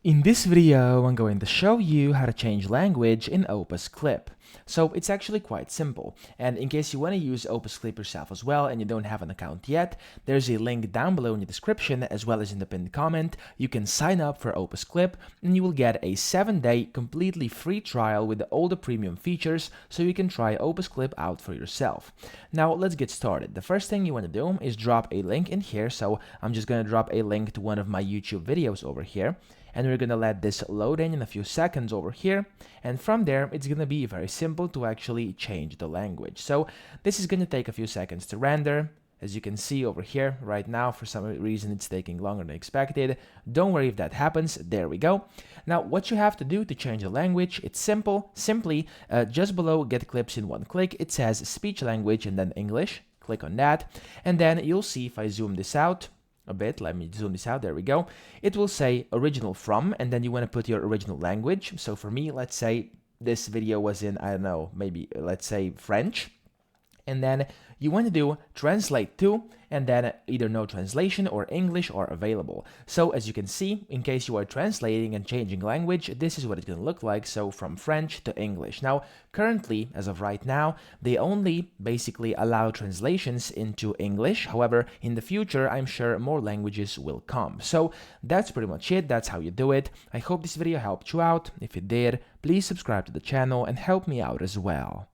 In this video, I'm going to show you how to change language in Opus Clip. So it's actually quite simple, and in case you want to use Opus Clip yourself as well and you don't have an account yet, there's a link down below in the description as well as in the pinned comment. You can sign up for Opus Clip and you will get a 7-day completely free trial with all the premium features so you can try Opus Clip out for yourself. Now let's get started. The first thing you want to do is drop a link in here, so I'm just going to drop a link to one of my YouTube videos over here. And we're gonna let this load in a few seconds over here, and from there it's gonna be very simple to actually change the language. So this is gonna take a few seconds to render. As you can see over here right now, for some reason it's taking longer than expected. Don't worry if that happens. There we go. Now what you have to do to change the language, it's simple. Simply just below get clips in one click, it says speech language and then English. Click on that, and then you'll see, if I zoom this out a bit, let me zoom this out, there we go, it will say original from, and then you want to put your original language. So for me, let's say this video was in, I don't know, maybe let's say French, and then you want to do translate to, and then either no translation or English are available. So as you can see, in case you are translating and changing language, this is what it's going to look like. So from French to English. Now currently, as of right now, they only basically allow translations into English. However, in the future, I'm sure more languages will come. So that's pretty much it. That's how you do it. I hope this video helped you out. If it did, please subscribe to the channel and help me out as well.